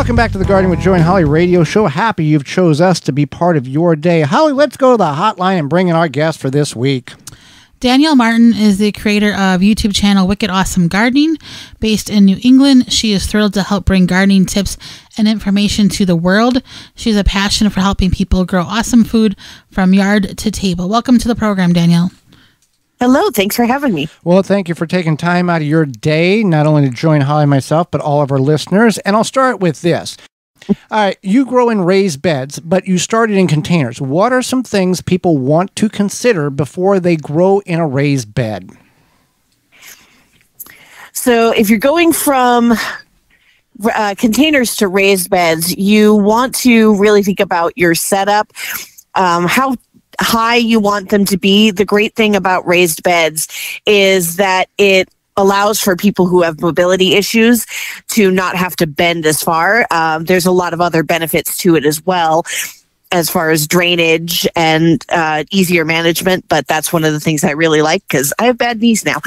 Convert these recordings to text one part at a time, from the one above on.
Welcome back to the Gardening with Joe and Holly radio show. Happy you've chose us to be part of your day. Holly, let's go to the hotline and bring in our guest for this week. Danielle Martin is the creator of YouTube channel Wicked Awesome Gardening. Based in New England, she is thrilled to help bring gardening tips and information to the world. She has a passion for helping people grow awesome food from yard to table. Welcome to the program, Danielle. Hello, thanks for having me. Well, thank you for taking time out of your day, not only to join Holly and myself, but all of our listeners. And I'll start with this. All right, you grow in raised beds, but you started in containers. What are some things people want to consider before they grow in a raised bed? So if you're going from containers to raised beds, you want to really think about your setup, how high you want them to be. The great thing about raised beds is that it allows for people who have mobility issues to not have to bend as far. There's a lot of other benefits to it as well, as far as drainage and easier management. But that's one of the things I really like because I have bad knees now.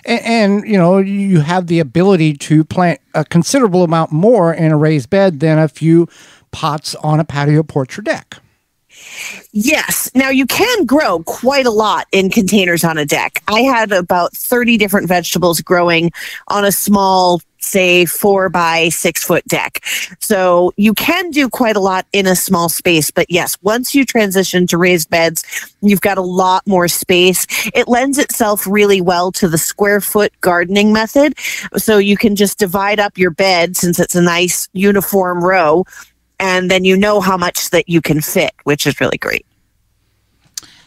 And, you know, you have the ability to plant a considerable amount more in a raised bed than a few pots on a patio, porch, or deck. Yes. Now, you can grow quite a lot in containers on a deck. I had about 30 different vegetables growing on a small, say, 4 by 6 foot deck. So you can do quite a lot in a small space. But yes, once you transition to raised beds, you've got a lot more space. It lends itself really well to the square foot gardening method. So you can just divide up your bed since it's a nice uniform row. And then you know how much that you can fit, which is really great.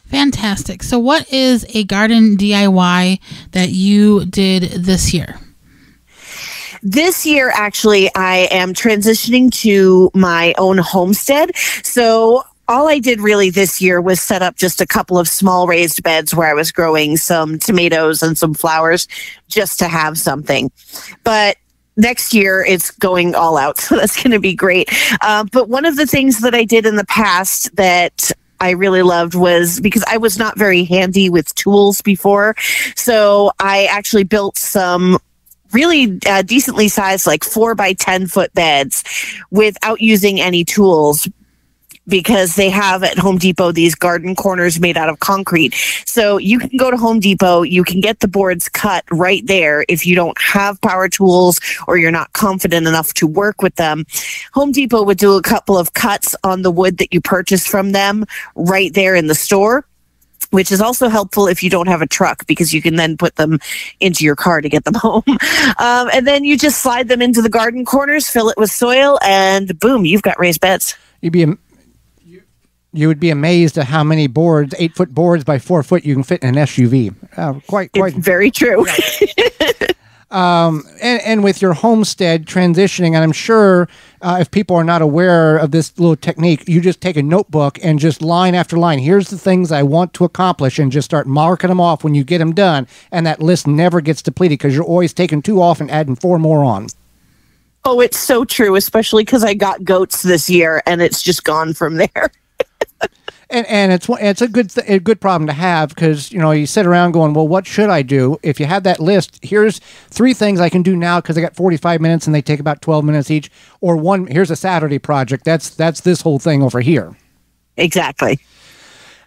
Fantastic. So what is a garden DIY that you did this year? This year, actually, I am transitioning to my own homestead. So all I did really this year was set up just a couple of small raised beds where I was growing some tomatoes and some flowers just to have something. But next year, it's going all out, so that's going to be great. But one of the things that I did in the past that I really loved was because I was not very handy with tools before, so I actually built some really decently sized, like 4 by 10 foot beds without using any tools, because they have at Home Depot these garden corners made out of concrete. So you can go to Home Depot, you can get the boards cut right there if you don't have power tools or you're not confident enough to work with them. Home Depot would do a couple of cuts on the wood that you purchase from them right there in the store, which is also helpful if you don't have a truck, because you can then put them into your car to get them home. And then you just slide them into the garden corners, fill it with soil, and boom, you've got raised beds. You would be amazed at how many boards, 8-foot boards by 4 foot, you can fit in an SUV. Quite. It's very true. And with your homestead transitioning, and I'm sure if people are not aware of this little technique, you just take a notebook and just line after line. Here's the things I want to accomplish, and just start marking them off when you get them done. And that list never gets depleted because you're always taking 2 off and adding 4 more on. Oh, it's so true, especially because I got goats this year, and it's just gone from there. And it's a good problem to have, because, you know, you sit around going, well, what should I do? If you have that list, here's 3 things I can do now because I got 45 minutes and they take about 12 minutes each. Or here's a Saturday project. That's this whole thing over here. Exactly.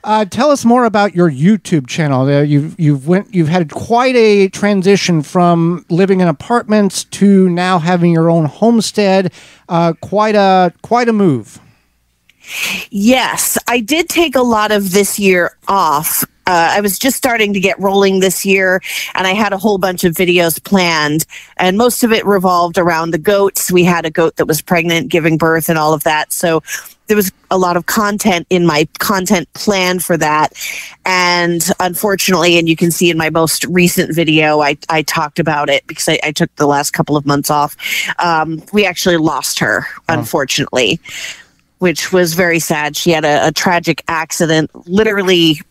Tell us more about your YouTube channel. You've had quite a transition from living in apartments to now having your own homestead. Quite a move. Yes, I did take a lot of this year off. I was just starting to get rolling this year, and I had a whole bunch of videos planned, and most of it revolved around the goats. We had a goat that was pregnant, giving birth, and all of that. So there was a lot of content in my content plan for that. And unfortunately, and you can see in my most recent video, I talked about it because I took the last couple of months off. We actually lost her, unfortunately, which was very sad. She had a tragic accident literally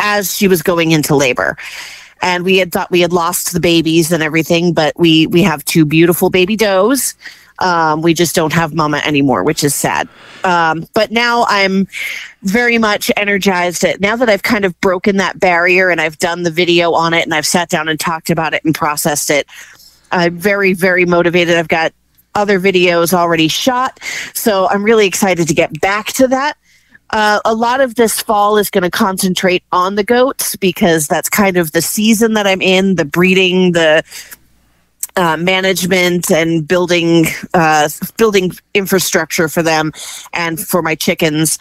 as she was going into labor. And we had thought we had lost the babies and everything, but we have 2 beautiful baby does. We just don't have mama anymore, which is sad. But now I'm very much energized. Now that I've kind of broken that barrier and I've done the video on it and I've sat down and talked about it and processed it, I'm very, very motivated. I've got other videos already shot. So I'm really excited to get back to that. A lot of this fall is going to concentrate on the goats because that's kind of the season that I'm in, the breeding, the management, and building infrastructure for them and for my chickens.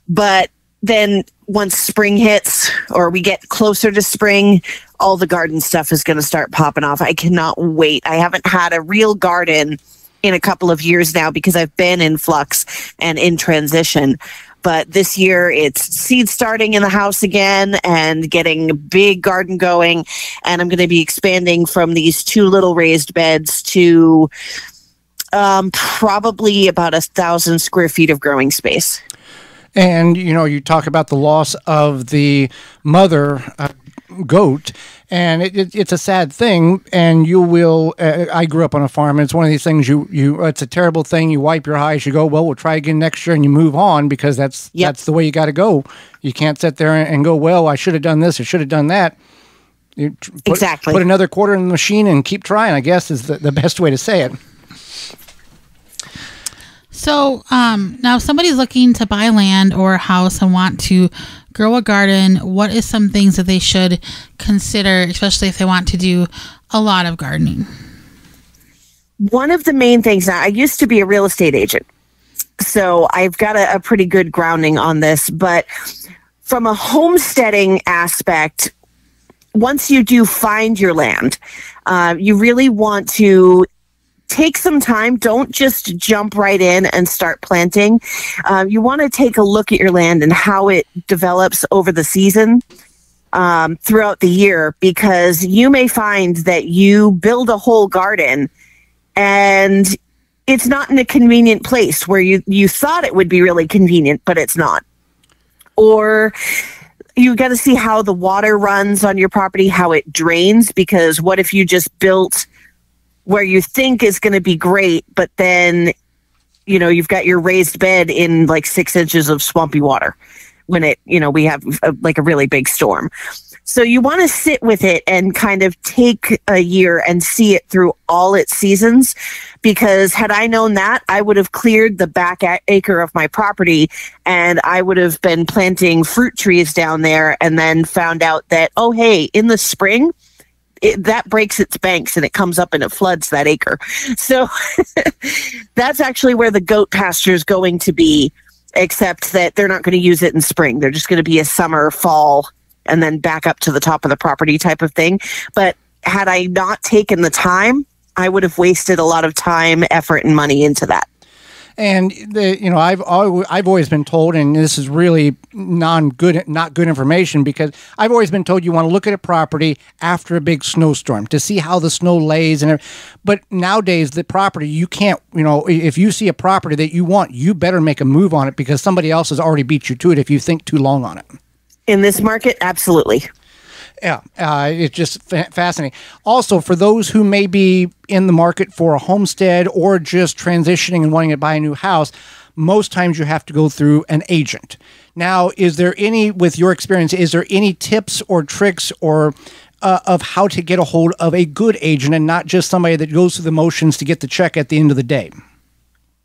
But then once spring hits, or we get closer to spring, all the garden stuff is going to start popping off. I cannot wait. I haven't had a real garden in a couple of years now because I've been in flux and in transition. But this year it's seed starting in the house again and getting a big garden going. And I'm going to be expanding from these 2 little raised beds to probably about 1,000 square feet of growing space. And, you talk about the loss of the mother goat, and it's a sad thing. And you will, I grew up on a farm, and it's one of these things it's a terrible thing. You wipe your eyes, you go, well, we'll try again next year, and you move on because that's the way you got to go. You can't sit there and go, well, I should have done this, or should have done that. Exactly. Put another quarter in the machine and keep trying, I guess, is the best way to say it. So now if somebody's looking to buy land or a house and want to grow a garden, what is some things that they should consider, especially if they want to do a lot of gardening? One of the main things, I used to be a real estate agent, so I've got a pretty good grounding on this, but from a homesteading aspect, once you do find your land, you really want to take some time. Don't just jump right in and start planting. You want to take a look at your land and how it develops over the season, throughout the year, because you may find that you build a whole garden and it's not in a convenient place where you thought it would be really convenient, but it's not. Or you got to see how the water runs on your property, how it drains, because what if you just built where you think is going to be great, but then, you've got your raised bed in like 6 inches of swampy water when we have a really big storm. So you want to sit with it and kind of take a year and see it through all its seasons, because had I known that, I would have cleared the back acre of my property and I would have been planting fruit trees down there, and then found out that, oh, hey, in the spring, that breaks its banks and it comes up and it floods that acre. So that's actually where the goat pasture is going to be, except that they're not going to use it in spring. They're just going to be a summer, fall, and then back up to the top of the property type of thing. But had I not taken the time, I would have wasted a lot of time, effort, and money into that. And I've always been told, and this is really not good information, because I've always been told you want to look at a property after a big snowstorm to see how the snow lays. But nowadays, the property, you can't, if you see a property that you want, you better make a move on it, because somebody else has already beat you to it if you think too long on it. In this market, absolutely. Yeah, it's just fascinating. Also, for those who may be in the market for a homestead or just transitioning and wanting to buy a new house, most times you have to go through an agent. Now, with your experience, is there any tips or tricks or of how to get a hold of a good agent and not just somebody that goes through the motions to get the check at the end of the day?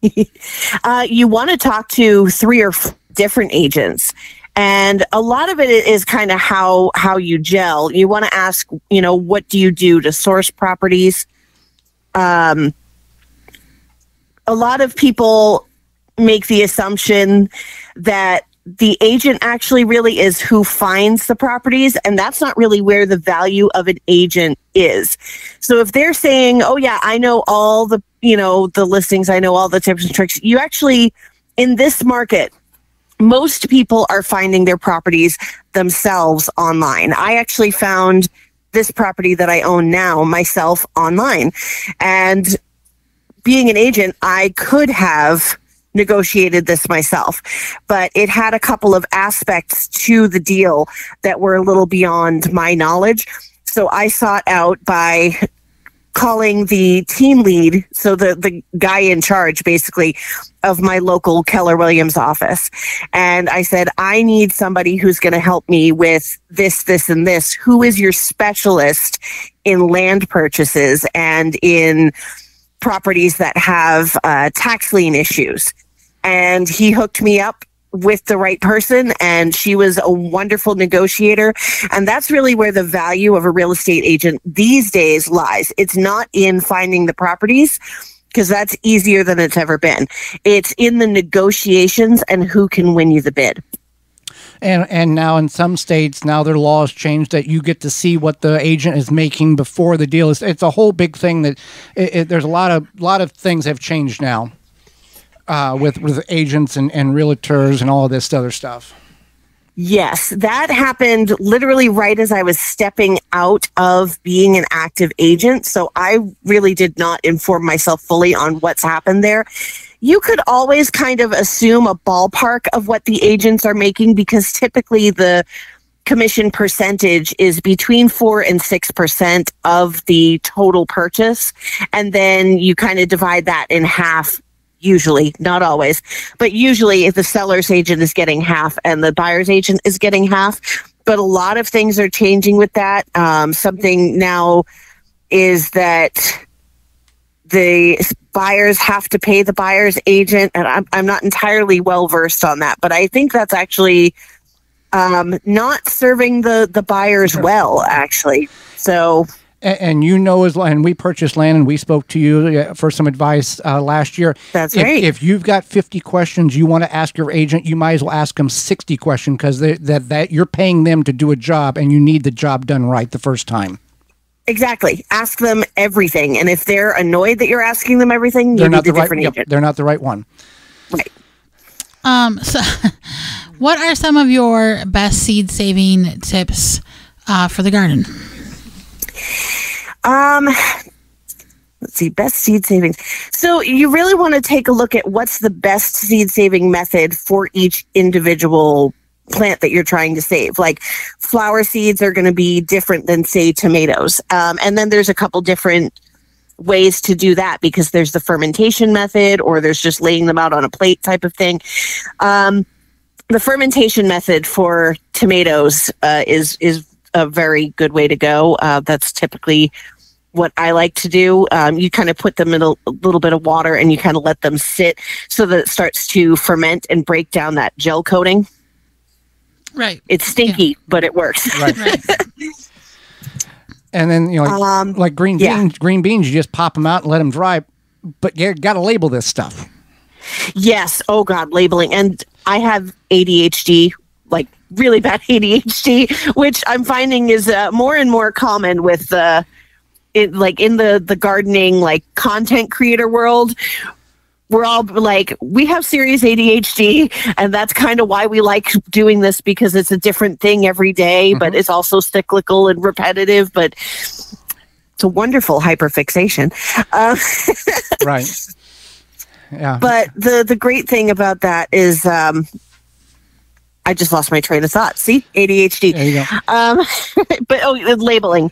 You want to talk to 3 or 4 different agents. And a lot of it is kind of how you gel. You want to ask, what do you do to source properties? A lot of people make the assumption that the agent actually really is who finds the properties, and that's not really where the value of an agent is. So if they're saying, oh yeah, I know all the, the listings, I know all the tips and tricks, you actually, in this market, most people are finding their properties themselves online. I actually found this property that I own now myself online. And being an agent, I could have negotiated this myself, but it had a couple of aspects to the deal that were a little beyond my knowledge. So I sought out by calling the team lead, so the guy in charge basically of my local Keller Williams office. And I said, I need somebody who's going to help me with this, this, and this. Who is your specialist in land purchases and in properties that have tax lien issues. And he hooked me up with the right person, and she was a wonderful negotiator. And that's really where the value of a real estate agent these days lies. It's not in finding the properties, because that's easier than it's ever been. It's in the negotiations and who can win you the bid. And now in some states, now their laws changed that you get to see what the agent is making before the deal is. It's a whole big thing that there's a lot of things have changed now with agents and realtors and all of this other stuff. Yes, that happened literally right as I was stepping out of being an active agent. So I really did not inform myself fully on what's happened there. You could always kind of assume a ballpark of what the agents are making, because typically the commission percentage is between 4 and 6% of the total purchase. And then you kind of divide that in half. Usually, not always, but usually if the seller's agent is getting half and the buyer's agent is getting half. But a lot of things are changing with that. Something now is that the buyers have to pay the buyer's agent, and I'm not entirely well versed on that, but I think that's actually not serving the buyers well, actually. So. And you know, and we purchased land, and we spoke to you for some advice last year. That's right. If you've got 50 questions you want to ask your agent, you might as well ask them 60 questions, because that you're paying them to do a job, and you need the job done right the first time. Exactly. Ask them everything, and if they're annoyed that you're asking them everything, you need a different agent. Yep, they're not the right one. Right. So, what are some of your best seed saving tips for the garden? Let's see, best seed savings. So you really want to take a look at what's the best seed saving method for each individual plant that you're trying to save. Like flower seeds are going to be different than, say, tomatoes. And then there's a couple different ways to do that, because there's the fermentation method, or there's just laying them out on a plate type of thing. The fermentation method for tomatoes is a very good way to go. That's typically what I like to do. You kind of put them in a little bit of water, and you kind of let them sit so that it starts to ferment and break down that gel coating. Right. It's stinky, but it works. Right. And then, like green beans, you just pop them out and let them dry, but you got to label this stuff. Yes. Oh God, labeling. And I have ADHD, like really bad ADHD, which I'm finding is more and more common with in the gardening, like content creator world. We're all like, we have serious ADHD, and that's kind of why we like doing this, because it's a different thing every day, but it's also cyclical and repetitive, but it's a wonderful hyperfixation. Right. Yeah. But the great thing about that is, I just lost my train of thought. See, ADHD. There you go. But labeling.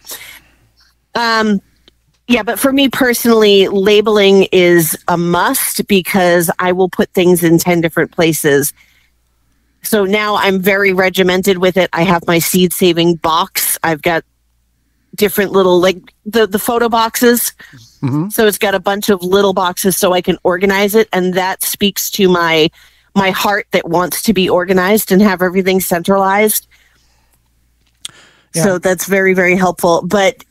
Yeah, but for me personally, labeling is a must, because I will put things in 10 different places. So now I'm very regimented with it. I have my seed saving box. I've got different little, like the photo boxes. So it's got a bunch of little boxes so I can organize it. And that speaks to my heart that wants to be organized and have everything centralized. Yeah. So that's very, very helpful. But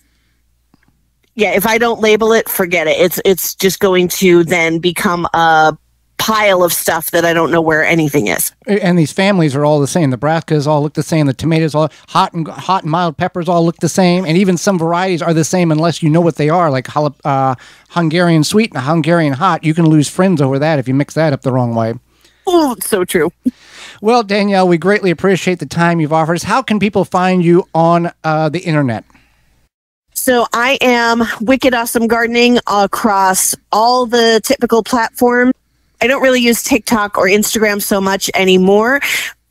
yeah, if I don't label it, forget it. It's just going to then become a pile of stuff that I don't know where anything is. And these families are all the same. The brassicas all look the same. The tomatoes, all hot and mild peppers, all look the same. And even some varieties are the same unless you know what they are. Like Hungarian sweet and Hungarian hot. You can lose friends over that if you mix that up the wrong way. Oh, it's so true. Well, Danielle, we greatly appreciate the time you've offered us. How can people find you on the internet? So I am Wicked Awesome Gardening across all the typical platforms. I don't really use TikTok or Instagram so much anymore.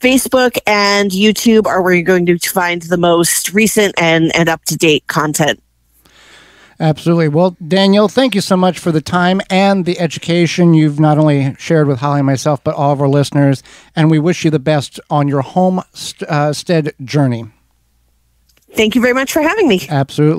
Facebook and YouTube are where you're going to find the most recent and up-to-date content. Absolutely. Well, Danielle, thank you so much for the time and the education you've not only shared with Holly and myself, but all of our listeners. And we wish you the best on your homestead journey. Thank you very much for having me. Absolutely.